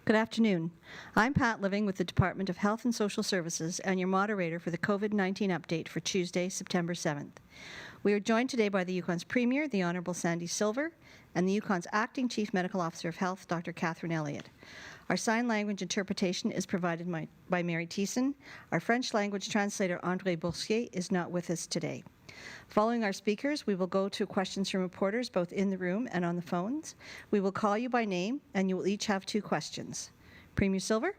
Good afternoon. I'm Pat Living with the Department of Health and Social Services and your moderator for the COVID-19 update for Tuesday, September 7th. We are joined today by the Yukon's Premier, the Honourable Sandy Silver, and the Yukon's Acting Chief Medical Officer of Health, Dr. Catherine Elliott. Our sign language interpretation is provided by Mary Thiessen. Our French language translator, André Boursier, is not with us today. Following our speakers, we will go to questions from reporters both in the room and on the phones. We will call you by name, and you will each have 2 questions. Premier Silver?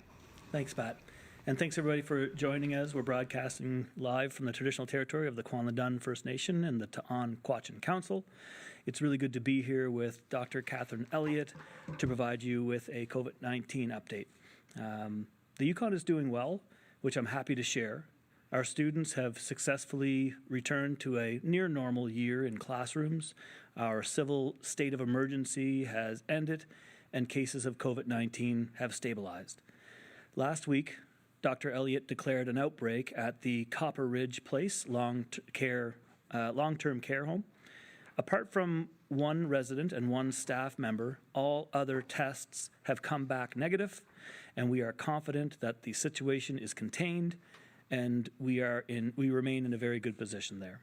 Thanks, Pat. And thanks, everybody, for joining us. We're broadcasting live from the traditional territory of the Kwanlaa First Nation and the Ta'an-Quachin Council. It's really good to be here with Dr. Catherine Elliott to provide you with a COVID-19 update. The Yukon is doing well, which I'm happy to share. Our students have successfully returned to a near normal year in classrooms. Our civil state of emergency has ended, and cases of COVID-19 have stabilized. Last week, Dr. Elliott declared an outbreak at the Copper Ridge Place long-term care home. Apart from one resident and one staff member, all other tests have come back negative, and we are confident that the situation is contained, and we remain in a very good position there.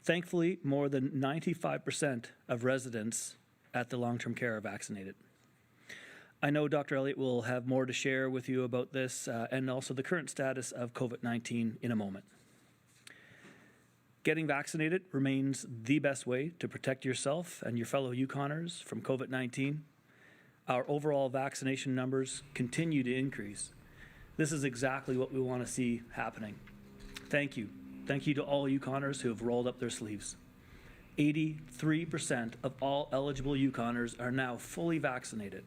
Thankfully, more than 95% of residents at the long-term care are vaccinated. I know Dr. Elliott will have more to share with you about this and also the current status of COVID-19 in a moment. Getting vaccinated remains the best way to protect yourself and your fellow Yukoners from COVID-19. Our overall vaccination numbers continue to increase. This is exactly what we want to see happening. Thank you. Thank you to all Yukoners who have rolled up their sleeves. 83% of all eligible Yukoners are now fully vaccinated.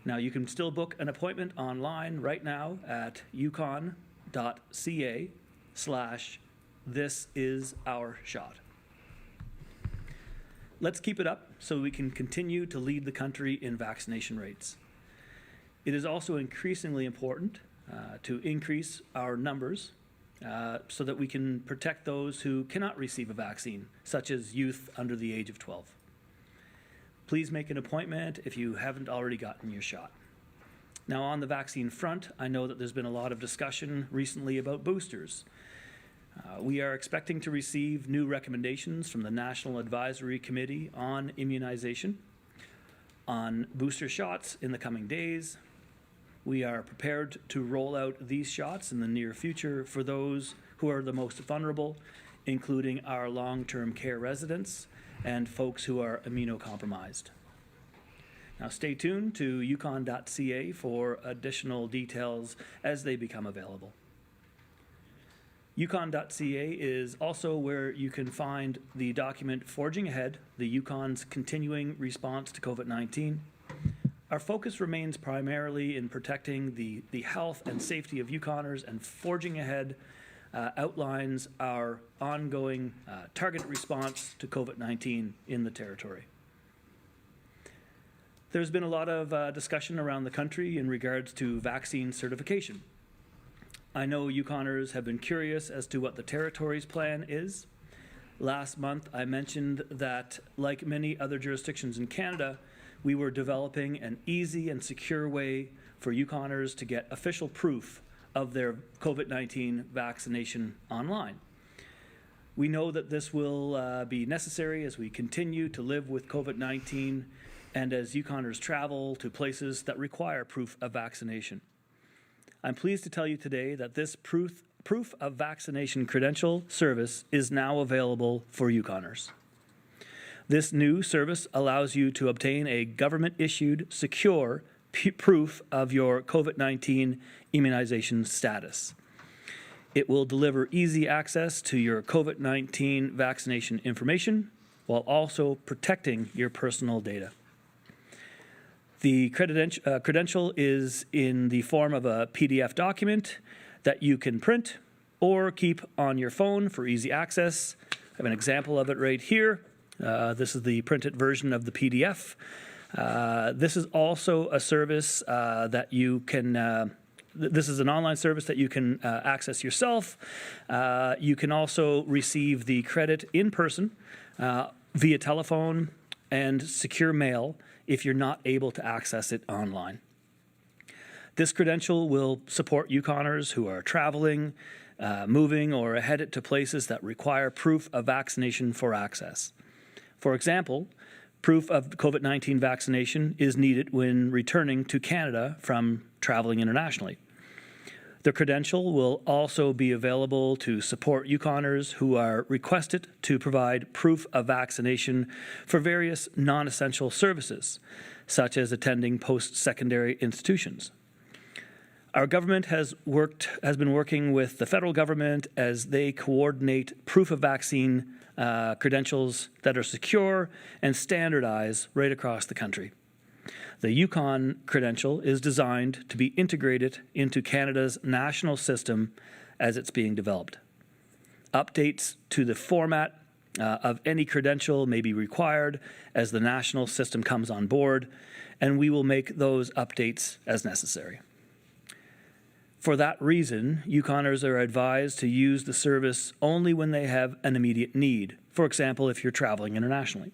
Now, you can still book an appointment online right now at Yukon.ca/thisisOurshot. Let's keep it up so we can continue to lead the country in vaccination rates. It is also increasingly important to increase our numbers so that we can protect those who cannot receive a vaccine, such as youth under the age of 12. Please make an appointment if you haven't already gotten your shot. Now, on the vaccine front, I know that there's been a lot of discussion recently about boosters. We are expecting to receive new recommendations from the National Advisory Committee on Immunization on booster shots in the coming days. We are prepared to roll out these shots in the near future for those who are the most vulnerable, including our long-term care residents and folks who are immunocompromised. Now, stay tuned to Yukon.ca for additional details as they become available. Yukon.ca is also where you can find the document Forging Ahead, the Yukon's continuing response to COVID-19. Our focus remains primarily in protecting the health and safety of Yukoners, and Forging Ahead outlines our ongoing targeted response to COVID-19 in the territory. There's been a lot of discussion around the country in regards to vaccine certification. I know Yukoners have been curious as to what the territory's plan is. Last month, I mentioned that, like many other jurisdictions in Canada, we were developing an easy and secure way for Yukoners to get official proof of their COVID-19 vaccination online. We know that this will be necessary as we continue to live with COVID-19 and as Yukoners travel to places that require proof of vaccination. I'm pleased to tell you today that this proof of vaccination credential service is now available for Yukoners. This new service allows you to obtain a government-issued, secure proof of your COVID-19 immunization status. It will deliver easy access to your COVID-19 vaccination information while also protecting your personal data. The credential is in the form of a PDF document that you can print or keep on your phone for easy access. I have an example of it right here. This is the printed version of the PDF. This is also a service that you can, this is an online service that you can access yourself. You can also receive the credit in person via telephone and secure mail if you're not able to access it online. This credential will support Yukoners who are traveling, moving, or are headed to places that require proof of vaccination for access. For example, proof of COVID-19 vaccination is needed when returning to Canada from traveling internationally. The credential will also be available to support Yukoners who are requested to provide proof of vaccination for various non-essential services, such as attending post-secondary institutions. Our government has been working with the federal government as they coordinate proof of vaccine credentials that are secure and standardized right across the country. The Yukon credential is designed to be integrated into Canada's national system as it's being developed. Updates to the format of any credential may be required as the national system comes on board, and we will make those updates as necessary. For that reason, Yukoners are advised to use the service only when they have an immediate need, for example, if you're traveling internationally.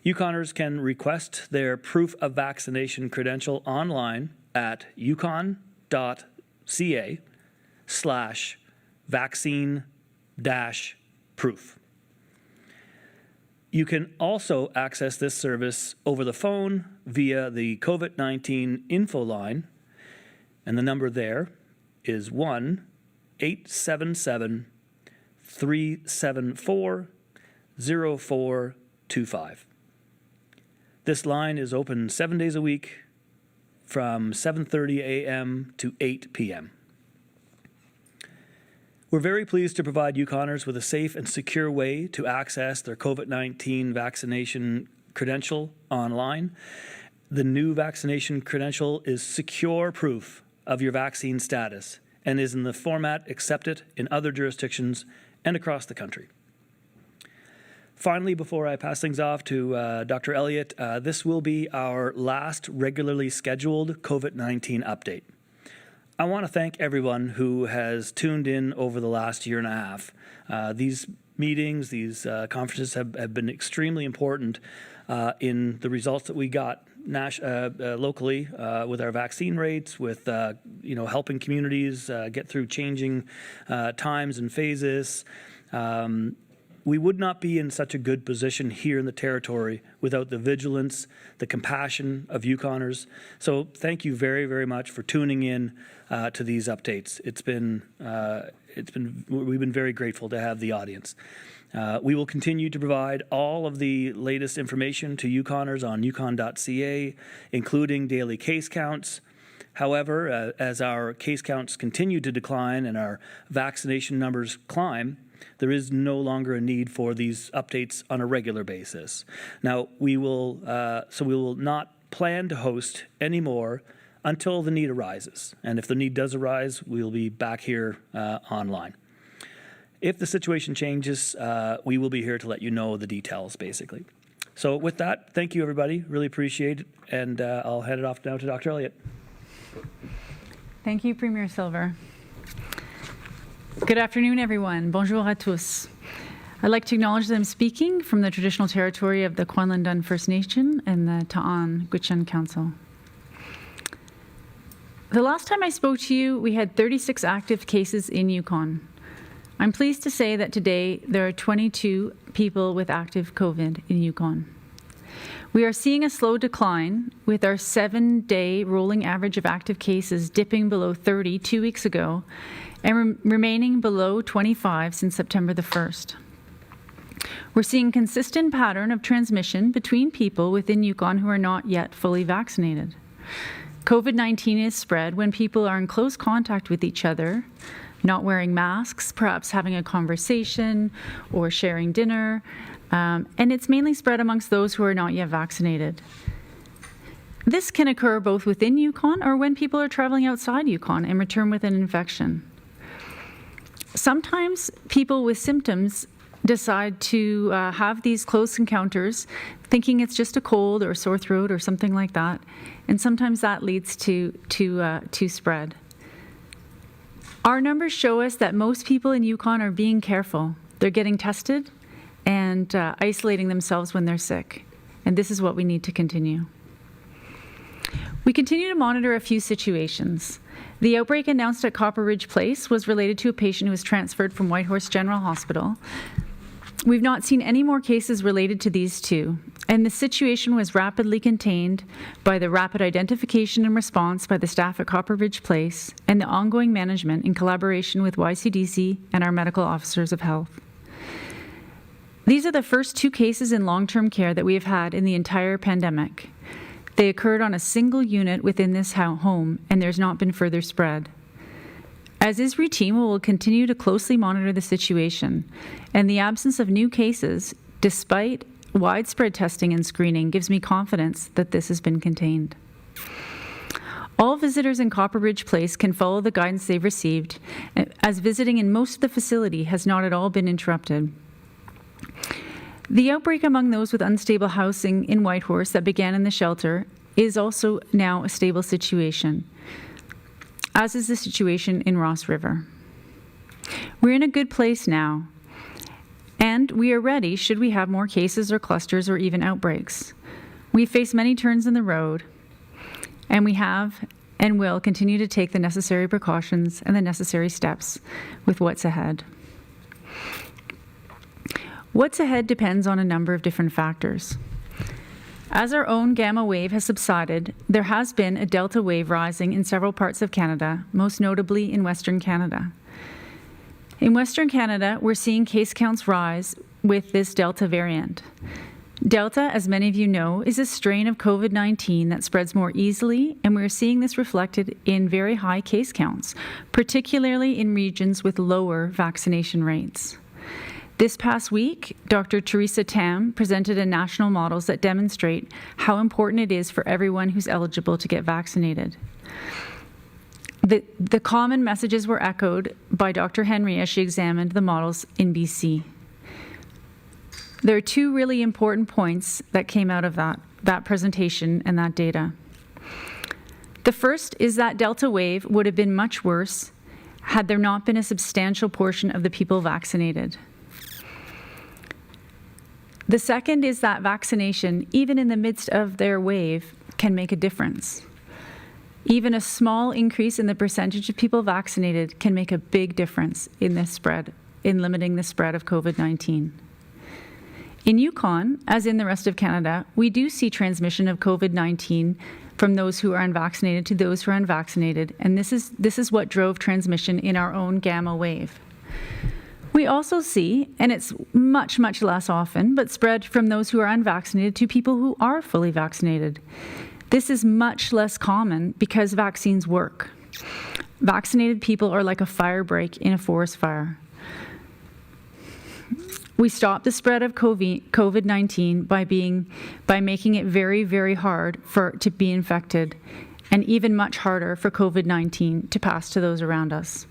Yukoners can request their proof of vaccination credential online at yukon.ca/vaccine-proof. You can also access this service over the phone via the COVID-19 info line, and the number there is 1-877-374-0425. This line is open 7 days a week from 7:30 a.m. to 8 p.m. We're very pleased to provide Yukoners with a safe and secure way to access their COVID-19 vaccination credential online. The new vaccination credential is secure proof of your vaccine status and is in the format accepted in other jurisdictions and across the country. Finally, before I pass things off to Dr. Elliott, this will be our last regularly scheduled COVID-19 update. I want to thank everyone who has tuned in over the last year and a half. These meetings, these conferences have been extremely important in the results that we got locally with our vaccine rates, with helping communities get through changing times and phases. We would not be in such a good position here in the territory without the vigilance, the compassion of Yukoners. So thank you very, very much for tuning in to these updates. We've been very grateful to have the audience. We will continue to provide all of the latest information to Yukoners on yukon.ca, including daily case counts. However, as our case counts continue to decline and our vaccination numbers climb, there is no longer a need for these updates on a regular basis. Now, we will not plan to host any more until the need arises. And if the need does arise, we'll be back here online. If the situation changes, we will be here to let you know the details, basically. So with that, thank you, everybody. Really appreciate it. And I'll hand it off now to Dr. Elliott. Thank you, Premier Silver. Good afternoon, everyone. Bonjour à tous. I'd like to acknowledge that I'm speaking from the traditional territory of the Kwanlin First Nation and the Ta'an Gwich'in Council. The last time I spoke to you, we had 36 active cases in Yukon. I'm pleased to say that today there are 22 people with active COVID in Yukon. We are seeing a slow decline, with our 7-day rolling average of active cases dipping below 30 2 weeks ago and remaining below 25 since September the 1st. We're seeing a consistent pattern of transmission between people within Yukon who are not yet fully vaccinated. COVID-19 is spread when people are in close contact with each other, not wearing masks, perhaps having a conversation or sharing dinner, and it's mainly spread amongst those who are not yet vaccinated. This can occur both within Yukon or when people are traveling outside Yukon and return with an infection. Sometimes people with symptoms decide to have these close encounters, thinking it's just a cold or a sore throat or something like that, and sometimes that leads to spread. Our numbers show us that most people in Yukon are being careful. They're getting tested and isolating themselves when they're sick. and this is what we need to continue. We continue to monitor a few situations. The outbreak announced at Copper Ridge Place was related to a patient who was transferred from Whitehorse General Hospital. We've not seen any more cases related to these two, and the situation was rapidly contained by the rapid identification and response by the staff at Copper Ridge Place and the ongoing management in collaboration with YCDC and our medical officers of health. These are the first 2 cases in long-term care that we have had in the entire pandemic. They occurred on a single unit within this home, and there's not been further spread. As is routine, we will continue to closely monitor the situation, and the absence of new cases, despite widespread testing and screening, gives me confidence that this has been contained. All visitors in Copper Ridge Place can follow the guidance they've received, as visiting in most of the facility has not at all been interrupted. The outbreak among those with unstable housing in Whitehorse that began in the shelter is also now a stable situation, as is the situation in Ross River. We're in a good place now, and we are ready should we have more cases or clusters or even outbreaks. We face many turns in the road, and we have and will continue to take the necessary precautions and the necessary steps with what's ahead. What's ahead depends on a number of different factors. As our own gamma wave has subsided, there has been a delta wave rising in several parts of Canada, most notably in Western Canada. In Western Canada, we're seeing case counts rise with this delta variant. Delta, as many of you know, is a strain of COVID-19 that spreads more easily, and we're seeing this reflected in very high case counts, particularly in regions with lower vaccination rates. This past week, Dr. Teresa Tam presented a national models that demonstrate how important it is for everyone who's eligible to get vaccinated. The common messages were echoed by Dr. Henry as she examined the models in BC. There are 2 really important points that came out of that presentation and that data. The first is that Delta wave would have been much worse had there not been a substantial portion of the people vaccinated. The second is that vaccination, even in the midst of their wave, can make a difference. Even a small increase in the percentage of people vaccinated can make a big difference in this spread, in limiting the spread of COVID-19. In Yukon, as in the rest of Canada, we do see transmission of COVID-19 from those who are unvaccinated to those who are unvaccinated, and this is what drove transmission in our own gamma wave. We also see, and it's much, much less often, but spread from those who are unvaccinated to people who are fully vaccinated. This is much less common because vaccines work. Vaccinated people are like a fire break in a forest fire. We stop the spread of COVID-19 by making it very, very hard to be infected, and even much harder for COVID-19 to pass to those around us.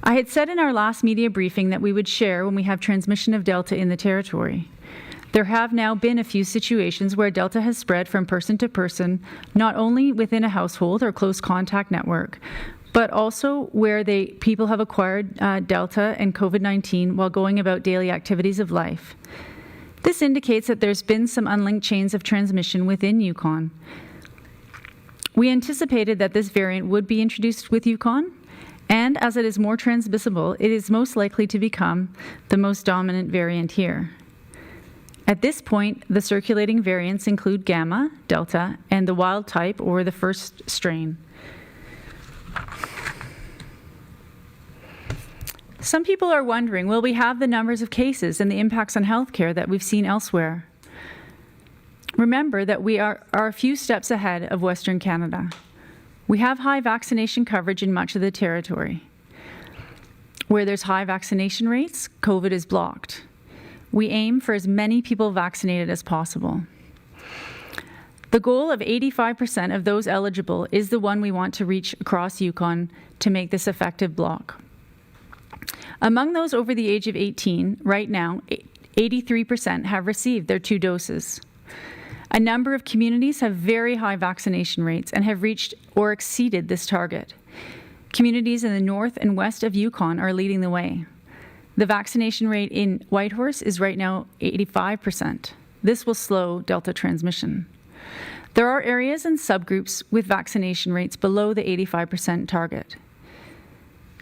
I had said in our last media briefing that we would share when we have transmission of Delta in the territory. There have now been a few situations where Delta has spread from person to person, not only within a household or close contact network, but also where people have acquired Delta and COVID-19 while going about daily activities of life. This indicates that there's been some unlinked chains of transmission within Yukon. We anticipated that this variant would be introduced with Yukon, and as it is more transmissible, it is most likely to become the most dominant variant here. At this point, the circulating variants include Gamma, Delta, and the wild type, or the first strain. Some people are wondering, will we have the numbers of cases and the impacts on healthcare that we've seen elsewhere? Remember that we are a few steps ahead of Western Canada. We have high vaccination coverage in much of the territory. Where there's high vaccination rates, COVID is blocked. We aim for as many people vaccinated as possible. The goal of 85% of those eligible is the one we want to reach across Yukon to make this effective block. Among those over the age of 18, right now, 83% have received their 2 doses. A number of communities have very high vaccination rates and have reached or exceeded this target. Communities in the north and west of Yukon are leading the way. The vaccination rate in Whitehorse is right now 85%. This will slow Delta transmission. There are areas and subgroups with vaccination rates below the 85% target.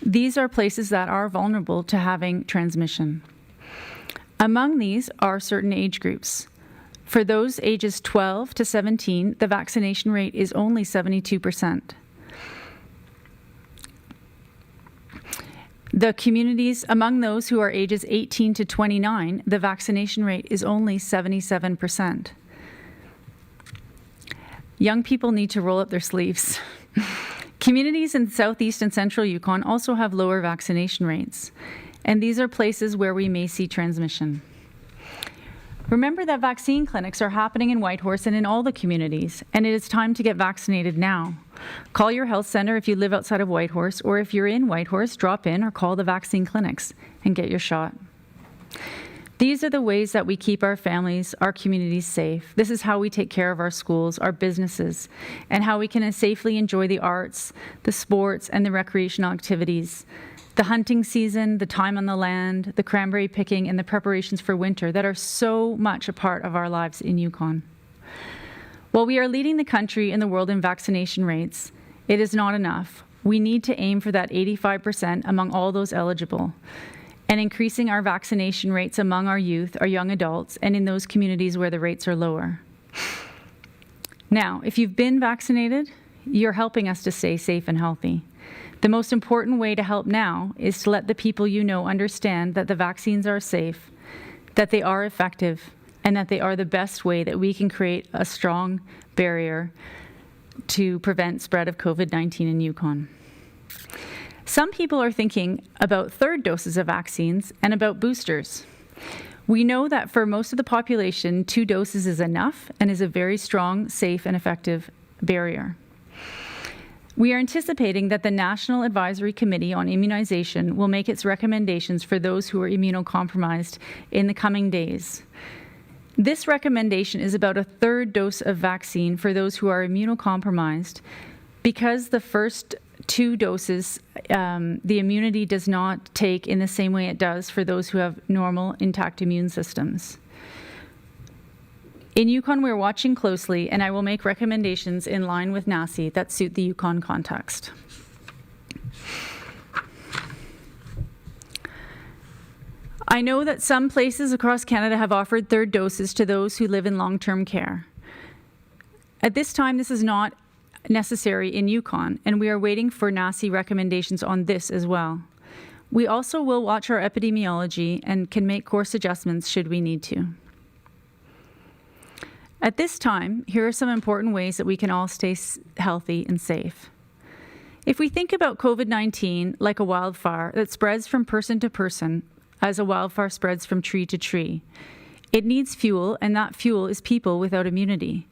These are places that are vulnerable to having transmission. Among these are certain age groups. For those ages 12 to 17, the vaccination rate is only 72%. The communities among those who are ages 18 to 29, the vaccination rate is only 77%. Young people need to roll up their sleeves. Communities in southeast and central Yukon also have lower vaccination rates, and these are places where we may see transmission. Remember that vaccine clinics are happening in Whitehorse and in all the communities, and it is time to get vaccinated now. Call your health center if you live outside of Whitehorse, or if you're in Whitehorse, drop in or call the vaccine clinics and get your shot. These are the ways that we keep our families, our communities safe. This is how we take care of our schools, our businesses, and how we can safely enjoy the arts, the sports, and the recreational activities, the hunting season, the time on the land, the cranberry picking, and the preparations for winter that are so much a part of our lives in Yukon. While we are leading the country and the world in vaccination rates, it is not enough. We need to aim for that 85% among all those eligible, and increasing our vaccination rates among our youth, our young adults, and in those communities where the rates are lower. Now, if you've been vaccinated, you're helping us to stay safe and healthy. The most important way to help now is to let the people you know understand that the vaccines are safe, that they are effective, and that they are the best way that we can create a strong barrier to prevent spread of COVID-19 in Yukon. Some people are thinking about third doses of vaccines and about boosters. We know that for most of the population, 2 doses is enough and is a very strong, safe, and effective barrier. We are anticipating that the National Advisory Committee on Immunization will make its recommendations for those who are immunocompromised in the coming days. This recommendation is about a third dose of vaccine for those who are immunocompromised because the first 2 doses, the immunity does not take in the same way it does for those who have normal, intact immune systems. In Yukon, we're watching closely, and I will make recommendations in line with NACI that suit the Yukon context. I know that some places across Canada have offered third doses to those who live in long-term care. At this time, this is not necessary in Yukon, and we are waiting for NACI recommendations on this as well. We also will watch our epidemiology and can make course adjustments should we need to. At this time, here are some important ways that we can all stay healthy and safe. If we think about COVID-19 like a wildfire that spreads from person to person as a wildfire spreads from tree to tree, it needs fuel, and that fuel is people without immunity,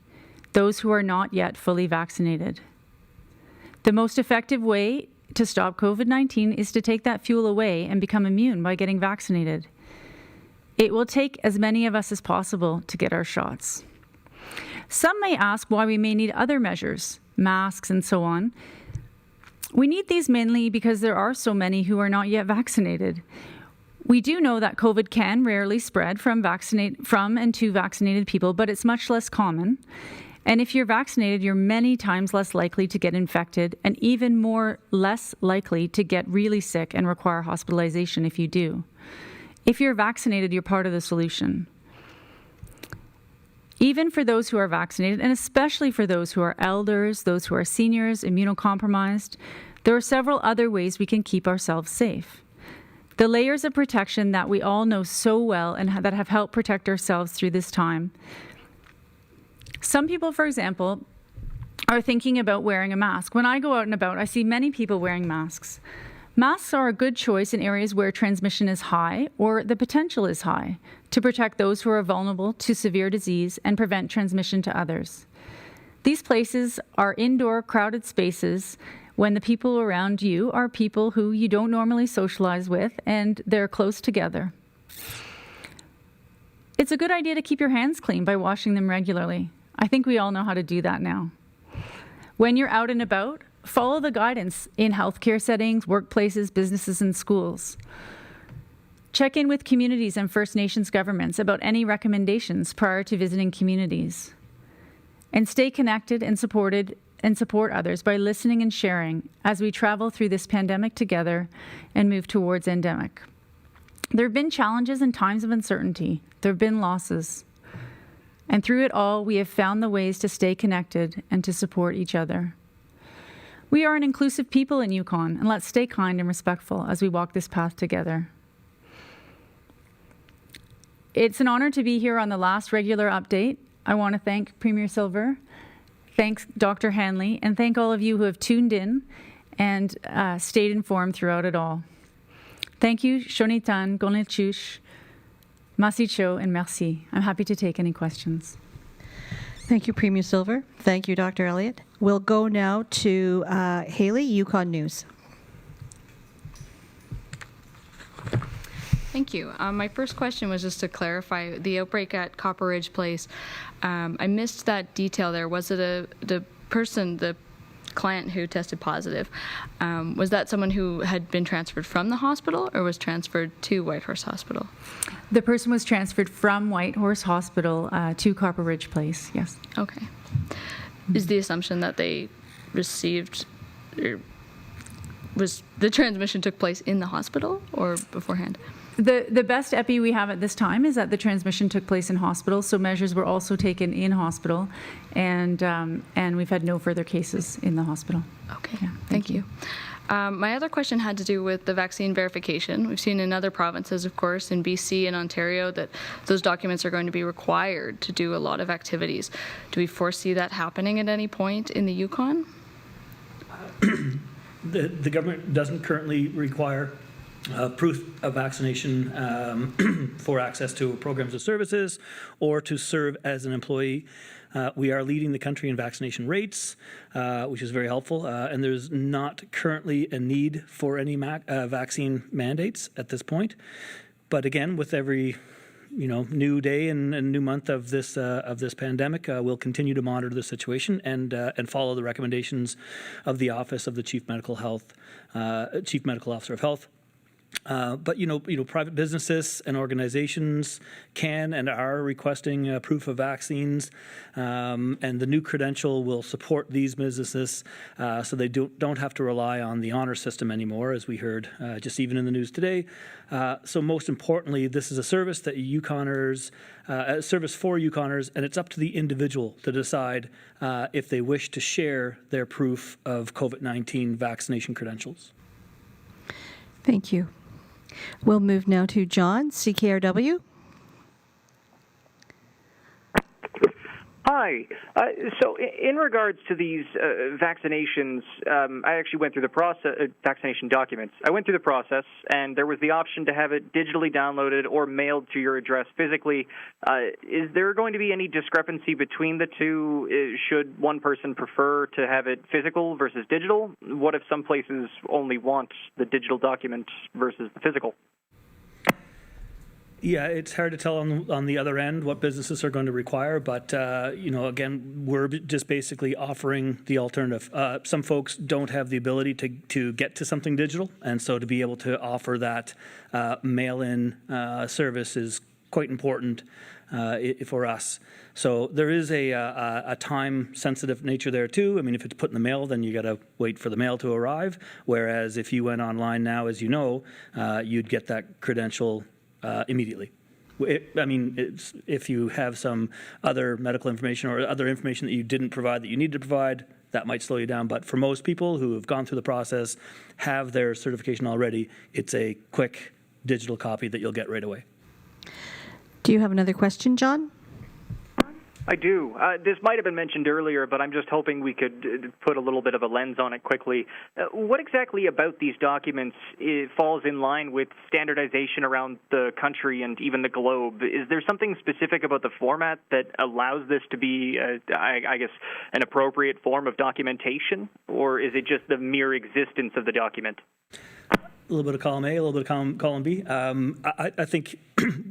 those who are not yet fully vaccinated. The most effective way to stop COVID-19 is to take that fuel away and become immune by getting vaccinated. It will take as many of us as possible to get our shots. Some may ask why we may need other measures, masks and so on. We need these mainly because there are so many who are not yet vaccinated. We do know that COVID can rarely spread from and to vaccinated people, but it's much less common. And if you're vaccinated, you're many times less likely to get infected and even less likely to get really sick and require hospitalization if you do. If you're vaccinated, you're part of the solution. Even for those who are vaccinated, and especially for those who are elders, those who are seniors, immunocompromised, there are several other ways we can keep ourselves safe. The layers of protection that we all know so well and that have helped protect ourselves through this time. Some people, for example, are thinking about wearing a mask. When I go out and about, I see many people wearing masks. Masks are a good choice in areas where transmission is high or the potential is high to protect those who are vulnerable to severe disease and prevent transmission to others. These places are indoor, crowded spaces when the people around you are people who you don't normally socialize with and they're close together. It's a good idea to keep your hands clean by washing them regularly. I think we all know how to do that now. When you're out and about, follow the guidance in healthcare settings, workplaces, businesses, and schools. Check in with communities and First Nations governments about any recommendations prior to visiting communities. And stay connected and support others by listening and sharing as we travel through this pandemic together and move towards endemic. There have been challenges and times of uncertainty. There have been losses. And through it all, we have found the ways to stay connected and to support each other. We are an inclusive people in Yukon, and let's stay kind and respectful as we walk this path together. It's an honor to be here on the last regular update. I want to thank Premier Silver, thank Dr. Hanley, and thank all of you who have tuned in and stayed informed throughout it all. Thank you, Shonitan, Gonilchush, Masicho, and merci. I'm happy to take any questions. Thank you, Premier Silver. Thank you, Dr. Elliott. We'll go now to Haley, Yukon News. Thank you. My first question was just to clarify the outbreak at Copper Ridge Place. I missed that detail there. Was it the client who tested positive? Was that someone who had been transferred from the hospital or was transferred to Whitehorse Hospital? The person was transferred from Whitehorse Hospital to Copper Ridge Place, yes. Okay. Is the assumption that they received, or was the transmission took place in the hospital or beforehand? The best epi we have at this time is that the transmission took place in hospital, so measures were also taken in hospital, and we've had no further cases in the hospital. Okay, yeah, thank you. My other question had to do with the vaccine verification. We've seen in other provinces, of course, in BC and Ontario, that those documents are going to be required to do a lot of activities. Do we foresee that happening at any point in the Yukon? The government doesn't currently require proof of vaccination for access to programs or services or to serve as an employee. We are leading the country in vaccination rates, which is very helpful, and there's not currently a need for any vaccine mandates at this point. But again, with every new day and new month of this pandemic, we'll continue to monitor the situation and follow the recommendations of the Office of the Chief Medical Officer of Health. But private businesses and organizations can and are requesting proof of vaccines, and the new credential will support these businesses, so they don't have to rely on the honor system anymore, as we heard just even in the news today. So most importantly, this is a service that a service for Yukoners, and it's up to the individual to decide if they wish to share their proof of COVID-19 vaccination credentials. Thank you. We'll move now to John, CKRW. Hi. So in regards to these vaccinations, I actually went through the process, vaccination documents. I went through the process, and there was the option to have it digitally downloaded or mailed to your address physically. Is there going to be any discrepancy between the two? Should one person prefer to have it physical versus digital? What if some places only want the digital document versus the physical? Yeah, it's hard to tell on the other end what businesses are going to require, but again, we're just basically offering the alternative. Some folks don't have the ability to get to something digital, and so to be able to offer that mail-in service is quite important for us. So there is a time-sensitive nature there too. I mean, if it's put in the mail, then you got to wait for the mail to arrive. Whereas if you went online now, as you know, you'd get that credential immediately. If you have some other medical information or other information that you didn't provide that you need to provide, that might slow you down. But for most people who have gone through the process, have their certification already, it's a quick digital copy that you'll get right away. Do you have another question, John? I do. This might have been mentioned earlier, but I'm just hoping we could put a little bit of a lens on it quickly. What exactly about these documents falls in line with standardization around the country and even the globe? Is there something specific about the format that allows this to be, I guess, an appropriate form of documentation? Or is it just the mere existence of the document? A little bit of column A, a little bit of column B. I think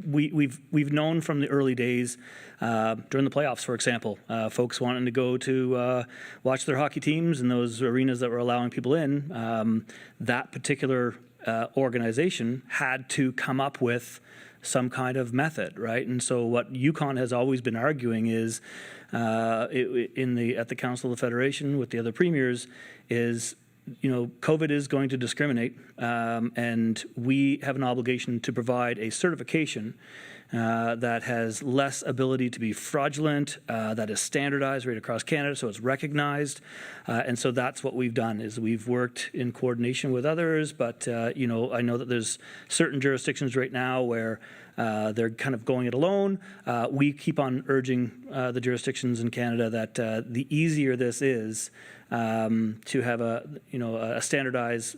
we've known from the early days during the playoffs, for example, folks wanting to go to watch their hockey teams in those arenas that were allowing people in. That particular organization had to come up with some kind of method, right? And so what Yukon has always been arguing is, at the Council of the Federation with the other premiers, is COVID is going to discriminate, and we have an obligation to provide a certification that has less ability to be fraudulent, that is standardized right across Canada, so it's recognized. And so that's what we've done, is we've worked in coordination with others, but I know that there's certain jurisdictions right now where they're kind of going it alone. We keep on urging the jurisdictions in Canada that the easier this is, to have a standardized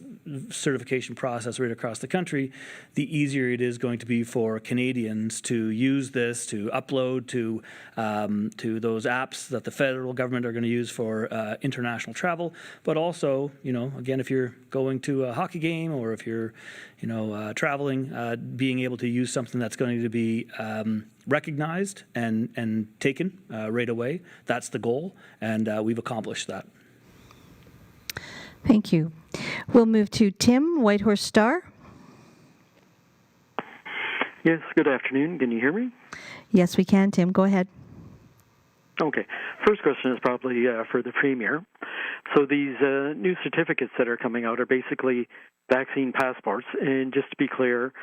certification process right across the country, the easier it is going to be for Canadians to use this, to upload to those apps that the federal government are going to use for international travel. But also, again, if you're going to a hockey game or if you're, traveling, being able to use something that's going to be recognized and taken right away. That's the goal, and we've accomplished that. Thank you. We'll move to Tim, Whitehorse Star. Yes, good afternoon. Can you hear me? Yes, we can, Tim. Go ahead. Okay. First question is probably for the Premier. So these new certificates that are coming out are basically vaccine passports. And just to be clear,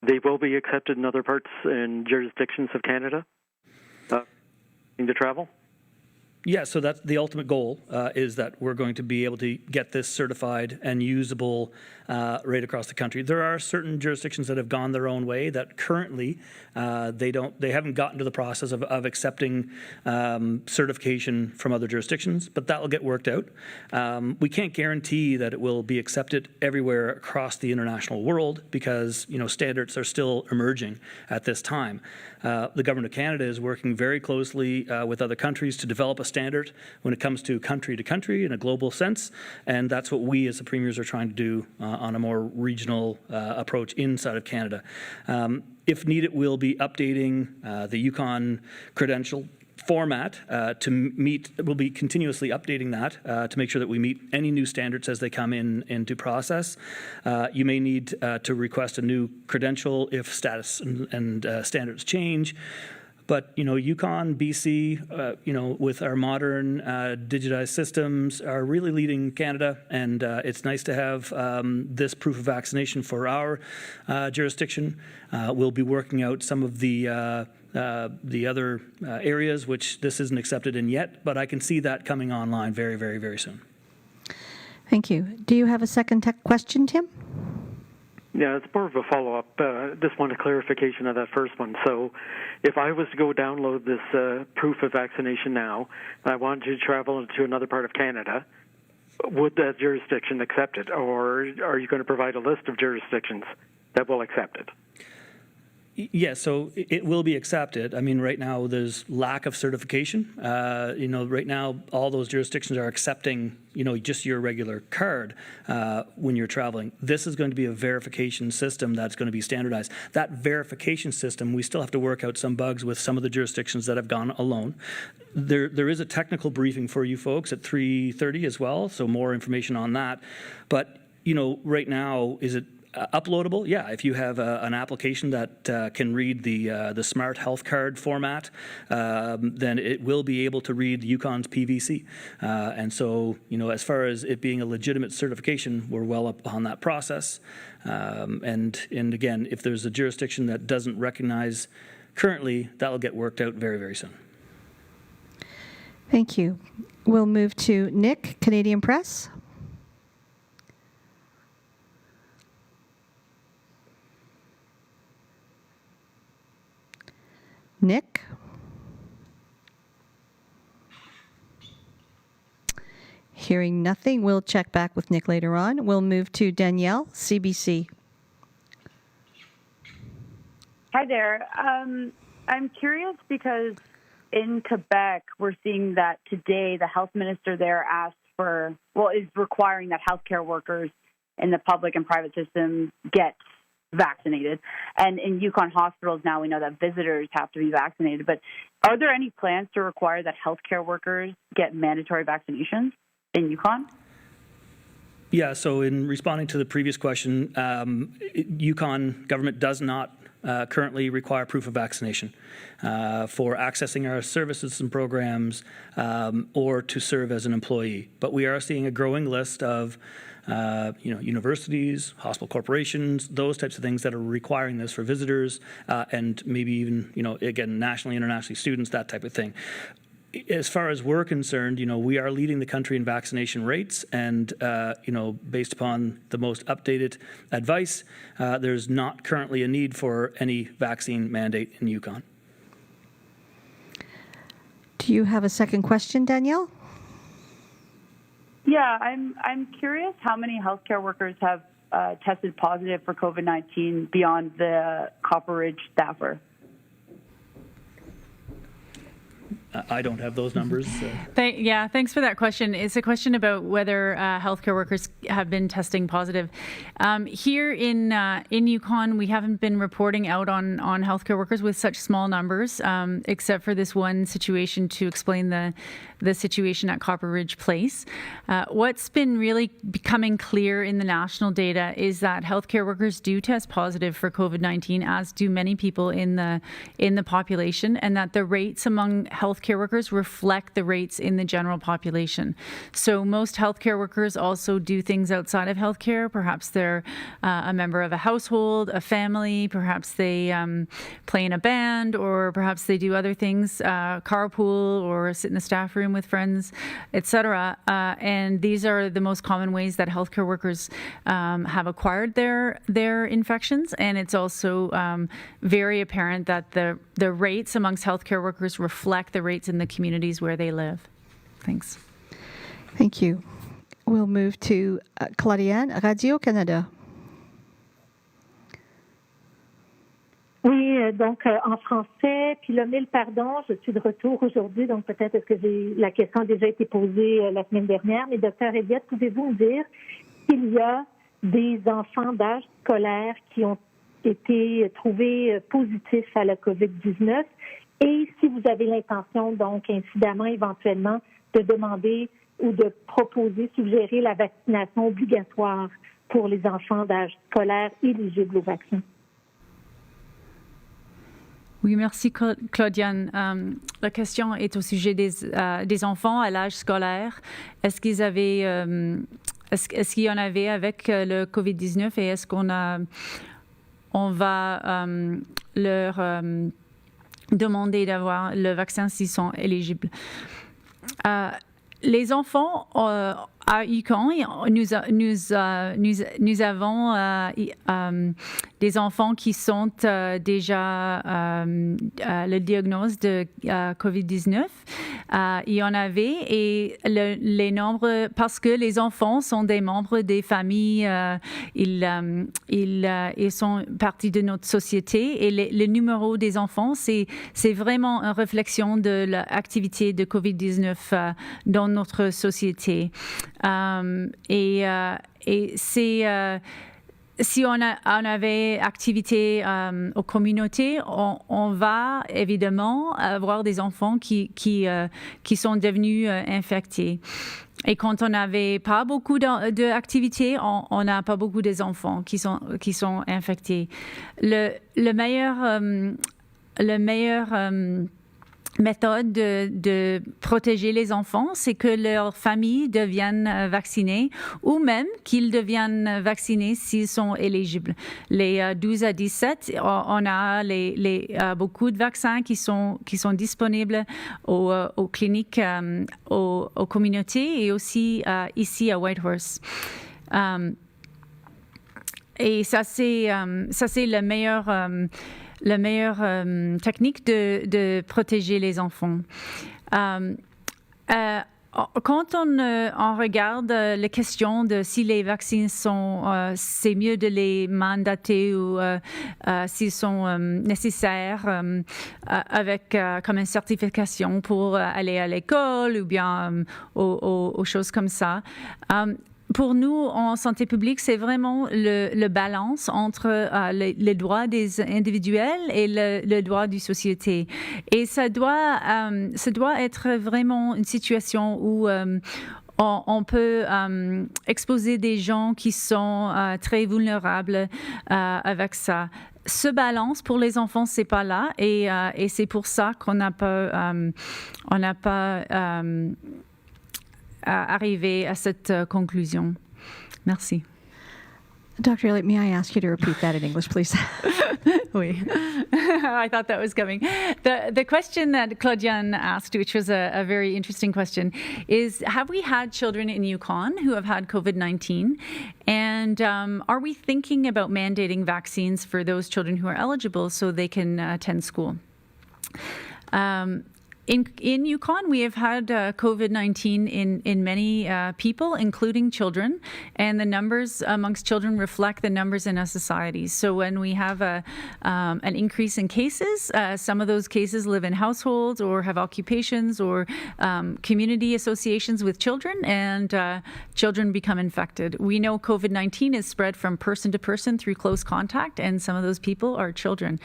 they will be accepted in other parts and jurisdictions of Canada to travel? Yeah, so that's the ultimate goal, is that we're going to be able to get this certified and usable right across the country. There are certain jurisdictions that have gone their own way that currently they haven't gotten to the process of accepting certification from other jurisdictions, but that will get worked out. We can't guarantee that it will be accepted everywhere across the international world because standards are still emerging at this time. The Government of Canada is working very closely with other countries to develop a standard when it comes to country in a global sense, and that's what we as the premiers are trying to do on a more regional approach inside of Canada. If needed, we'll be updating the Yukon credential format we'll be continuously updating that to make sure that we meet any new standards as they come into process. You may need to request a new credential if status and standards change. But, Yukon, BC, with our modern digitized systems are really leading Canada, and it's nice to have this proof of vaccination for our jurisdiction. We'll be working out some of the other areas which this isn't accepted in yet, but I can see that coming online very, very, very soon. Thank you. Do you have a second question, Tim? Yeah, it's more of a follow-up. Just want a clarification of that first one. So if I was to go download this proof of vaccination now, and I wanted to travel to another part of Canada, would that jurisdiction accept it? Or are you going to provide a list of jurisdictions that will accept it? Yeah, so it will be accepted. I mean, right now there's lack of certification. Right now all those jurisdictions are accepting, just your regular card when you're traveling. This is going to be a verification system that's going to be standardized. That verification system, we still have to work out some bugs with some of the jurisdictions that have gone alone. There is a technical briefing for you folks at 3:30 as well, so more information on that. But, right now, is it uploadable? Yeah, if you have an application that can read the Smart Health Card format, then it will be able to read Yukon's PVC. And so, as far as it being a legitimate certification, we're well up on that process. And again, if there's a jurisdiction that doesn't recognize currently, that will get worked out very, very soon. Thank you. We'll move to Nick, Canadian Press. Nick? Hearing nothing, we'll check back with Nick later on. We'll move to Danielle, CBC. Hi there. I'm curious because in Quebec, we're seeing that today the health minister there is requiring that healthcare workers in the public and private system get vaccinated. And in Yukon hospitals now we know that visitors have to be vaccinated. But are there any plans to require that healthcare workers get mandatory vaccinations in Yukon? Yeah, so in responding to the previous question, Yukon government does not currently require proof of vaccination for accessing our services and programs or to serve as an employee. But we are seeing a growing list of universities, hospital corporations, those types of things that are requiring this for visitors and maybe even, again, nationally, internationally, students, that type of thing. As far as we're concerned, we are leading the country in vaccination rates, and based upon the most updated advice, there's not currently a need for any vaccine mandate in Yukon. Do you have a second question, Danielle? Yeah, I'm curious how many healthcare workers have tested positive for COVID-19 beyond the Copper Ridge staffer. I don't have those numbers. Thanks for that question. It's a question about whether healthcare workers have been testing positive. Here in Yukon, we haven't been reporting out on healthcare workers with such small numbers, except for this one situation to explain the situation at Copper Ridge Place. What's been really becoming clear in the national data is that healthcare workers do test positive for COVID-19, as do many people in the population, and that the rates among healthcare workers reflect the rates in the general population. So most healthcare workers also do things outside of healthcare. Perhaps they're a member of a household, a family, perhaps they play in a band, or perhaps they do other things, carpool or sit in the staff room with friends, etc. And these are the most common ways that healthcare workers have acquired their infections. And it's also very apparent that the rates amongst healthcare workers reflect the rates in the communities where they live. Thanks. Thank you. We'll move to Claudiane, Radio-Canada. Oui, donc en français, puis là, mille pardons, je suis de retour aujourd'hui, donc peut-être est-ce que la question a déjà été posée la semaine dernière, mais Dr. Elliott, pouvez-vous me dire s'il y a des enfants d'âge scolaire qui ont été trouvés positifs à la COVID-19 et si vous avez l'intention, donc, incidemment, éventuellement, de demander ou de proposer, suggérer la vaccination obligatoire pour les enfants d'âge scolaire éligibles au vaccin? Oui, merci Claudiane. La question est au sujet des enfants à l'âge scolaire. Est-ce qu'il y en avait avec le COVID-19 et est-ce qu'on va leur demander d'avoir le vaccin s'ils sont éligibles? Les enfants à Uconn, nous avons des enfants qui sont déjà le diagnostic de COVID-19. Il y en avait et les nombres, parce que les enfants sont des membres des familles, ils sont partie de notre société et le numéro des enfants, c'est vraiment une réflexion de l'activité de COVID-19 dans notre société. Et c'est si on avait activité aux communautés, on va évidemment avoir des enfants qui sont devenus infectés. Et quand on n'avait pas beaucoup d'activités, on n'a pas beaucoup des enfants qui sont infectés. Le meilleur méthode de protéger les enfants, c'est que leur famille devienne vaccinée ou même qu'ils deviennent vaccinés s'ils sont éligibles. Les 12 à 17, on a beaucoup de vaccins qui sont disponibles aux cliniques, aux communautés et aussi ici à Whitehorse. Et ça, c'est la meilleure technique de protéger les enfants. Quand on regarde les questions de si les vaccins c'est mieux de les mandater ou s'ils sont nécessaires avec comme une certification pour aller à l'école ou bien aux choses comme ça. Pour nous, en santé publique, c'est vraiment le balance entre les droits des individuels et le droit de la société. Et ça doit être vraiment une situation où on peut exposer des gens qui sont très vulnérables avec ça. Ce balance pour les enfants, c'est pas là, et c'est pour ça qu'on n'a pas arrivé à cette conclusion. Merci. Dr. Elliott, may I ask you to repeat that in English, please? Oui. I thought that was coming. The question that Claudiane asked, which was a very interesting question, is have we had children in Yukon who have had COVID-19? And are we thinking about mandating vaccines for those children who are eligible so they can attend school? In Yukon, we have had COVID-19 in many people, including children, and the numbers amongst children reflect the numbers in our societies. So when we have an increase in cases, some of those cases live in households or have occupations or community associations with children, and children become infected. We know COVID-19 is spread from person to person through close contact, and some of those people are children.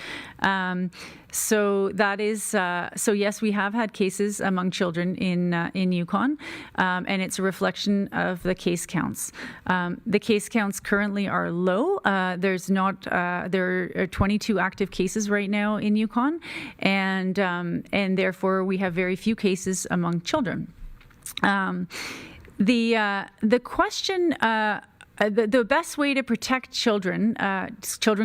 So that is so. Yes, we have had cases among children in Yukon, and it's a reflection of the case counts. The case counts currently are low. There are 22 active cases right now in Yukon, and therefore we have very few cases among children. The question. The best way to protect children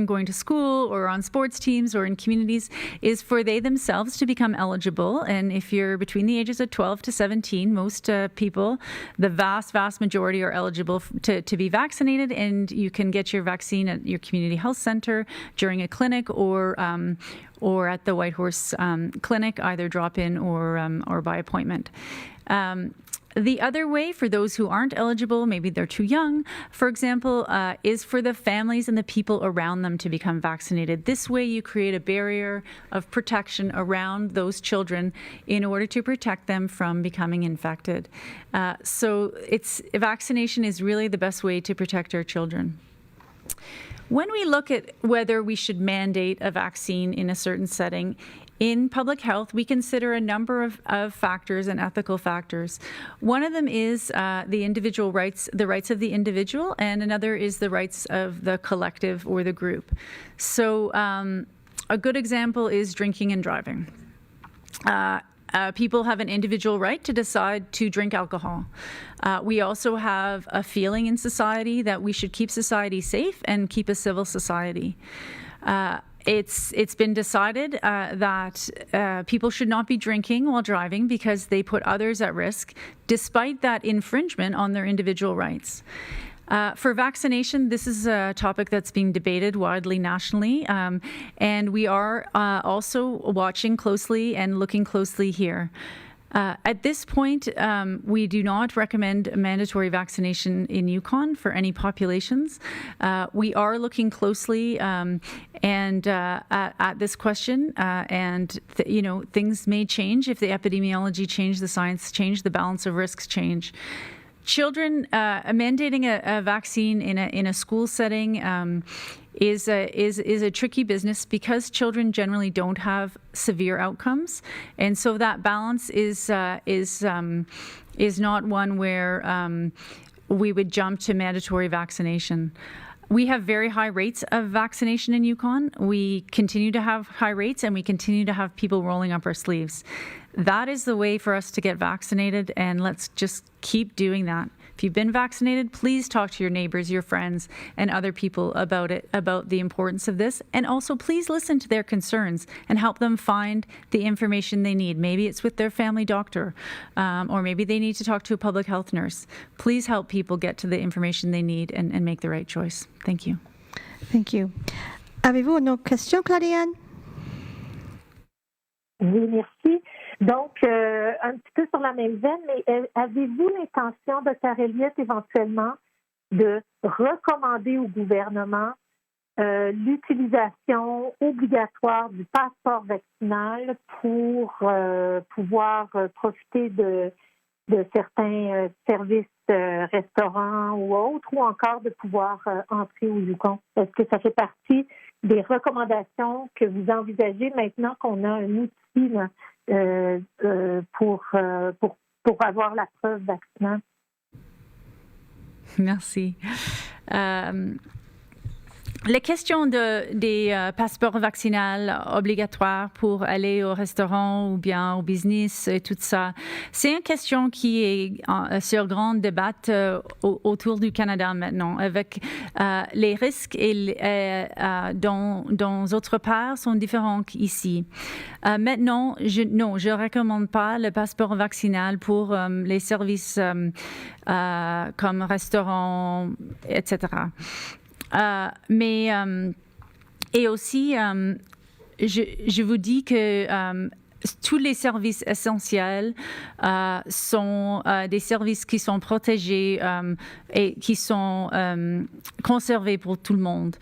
going to school or on sports teams or in communities, is for they themselves to become eligible. And if you're between the ages of 12 to 17, most people, the vast majority are eligible to be vaccinated, and you can get your vaccine at your community health center during a clinic or at the Whitehorse Clinic, either drop-in or by appointment. The other way, for those who aren't eligible, maybe they're too young, for example, is for the families and the people around them to become vaccinated. This way you create a barrier of protection around those children in order to protect them from becoming infected. So vaccination is really the best way to protect our children. When we look at whether we should mandate a vaccine in a certain setting, in public health, we consider a number of factors and ethical factors. One of them is the individual rights, the rights of the individual, and another is the rights of the collective or the group. So a good example is drinking and driving. People have an individual right to decide to drink alcohol. We also have a feeling in society that we should keep society safe and keep a civil society. It's been decided that people should not be drinking while driving because they put others at risk, despite that infringement on their individual rights. For vaccination, this is a topic that's being debated widely nationally, and we are also watching closely and looking closely here. At this point, we do not recommend mandatory vaccination in Yukon for any populations. We are looking closely at this question, and things may change if the epidemiology change, the science change, the balance of risks change. Children mandating a vaccine in a school setting is a tricky business because children generally don't have severe outcomes, and so that balance is not one where we would jump to mandatory vaccination. We have very high rates of vaccination in Yukon. We continue to have high rates, and we continue to have people rolling up our sleeves. That is the way for us to get vaccinated, and let's just keep doing that. If you've been vaccinated, please talk to your neighbors, your friends, and other people about it, about the importance of this. And also, please listen to their concerns and help them find the information they need. Maybe it's with their family doctor, or maybe they need to talk to a public health nurse. Please help people get to the information they need and make the right choice. Thank you. Thank you. Avez-vous une autre question, Claudiane? Oui, merci. Donc, un petit peu sur la même veine, mais avez-vous l'intention, Dr. Elliott, éventuellement, de recommander au gouvernement l'utilisation obligatoire du passeport vaccinal pour pouvoir profiter de certains services restaurants ou autres, ou encore de pouvoir entrer au Yukon? Est-ce que ça fait partie des recommandations que vous envisagez maintenant qu'on a un outil là, pour avoir la preuve vaccinale? Merci. Les questions des passeports vaccinaux obligatoires pour aller au restaurant ou bien au business et tout ça, c'est une question qui est sur grand débat autour du Canada maintenant, avec les risques dans d'autres parts sont différents qu'ici. Maintenant, je recommande pas le passeport vaccinal pour les services comme restaurant, etc. Et aussi, je vous dis que tous les services essentiels sont des services qui sont protégés et qui sont conservés pour tout le monde.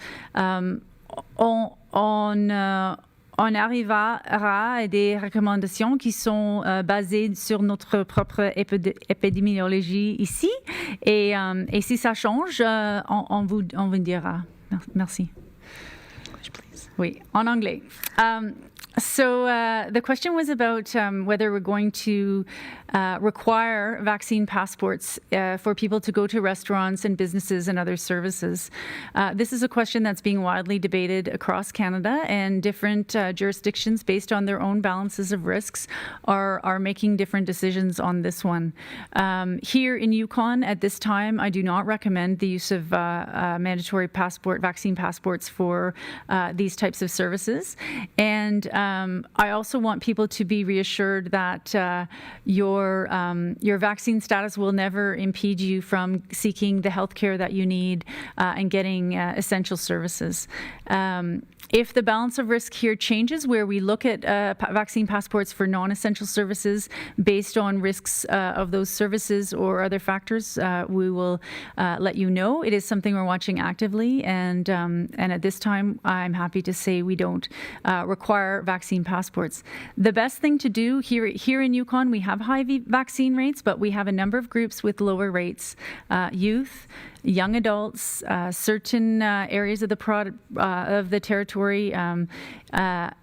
On arrivera à des recommandations qui sont basées sur notre propre épidémiologie ici. Et si ça change, on vous dira. Merci. Oui, en anglais. So the question was about whether we're going to require vaccine passports for people to go to restaurants and businesses and other services. This is a question that's being widely debated across Canada, and different jurisdictions, based on their own balances of risks, are making different decisions on this one. Here in Yukon, at this time, I do not recommend the use of mandatory vaccine passports for these types of services. And I also want people to be reassured that your vaccine status will never impede you from seeking the health care that you need and getting essential services. If the balance of risk here changes, where we look at vaccine passports for non-essential services based on risks of those services or other factors, we will let you know. It is something we're watching actively, and at this time, I'm happy to say we don't require vaccine passports. The best thing to do here in Yukon, we have high vaccine rates, but we have a number of groups with lower rates: youth, young adults, certain areas of the territory.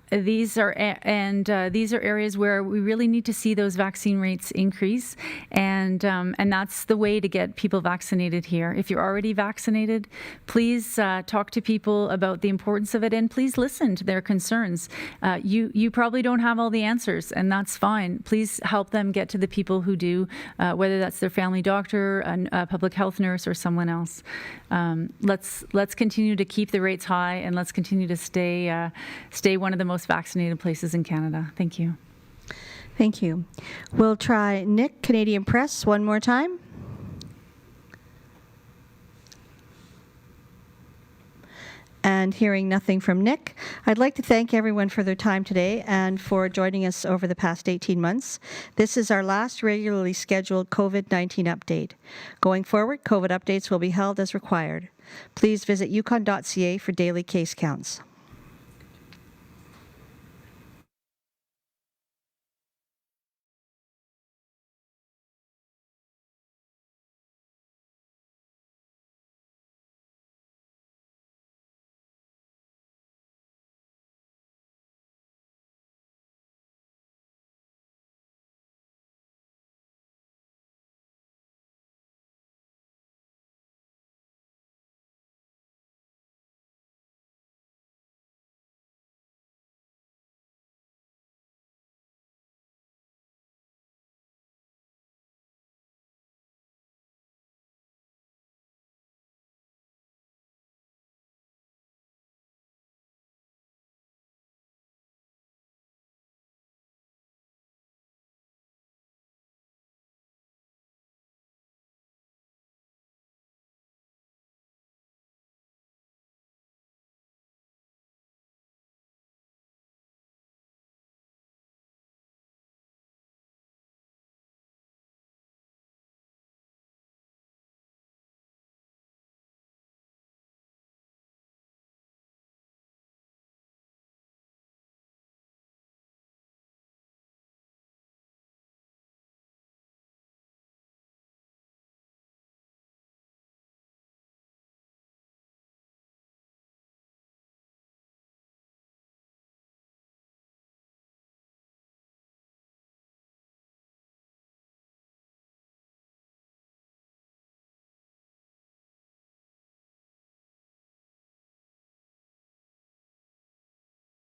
These are areas where we really need to see those vaccine rates increase, and that's the way to get people vaccinated here. If you're already vaccinated, please talk to people about the importance of it, and please listen to their concerns. You probably don't have all the answers, and that's fine. Please help them get to the people who do, whether that's their family doctor, a public health nurse, or someone else. Let's continue to keep the rates high, and let's continue to stay one of the most vaccinated places in Canada. Thank you. Thank you. We'll try Nick, Canadian Press, one more time. And hearing nothing from Nick, I'd like to thank everyone for their time today and for joining us over the past 18 months. This is our last regularly scheduled COVID-19 update. Going forward, COVID updates will be held as required. Please visit uconn.ca for daily case counts.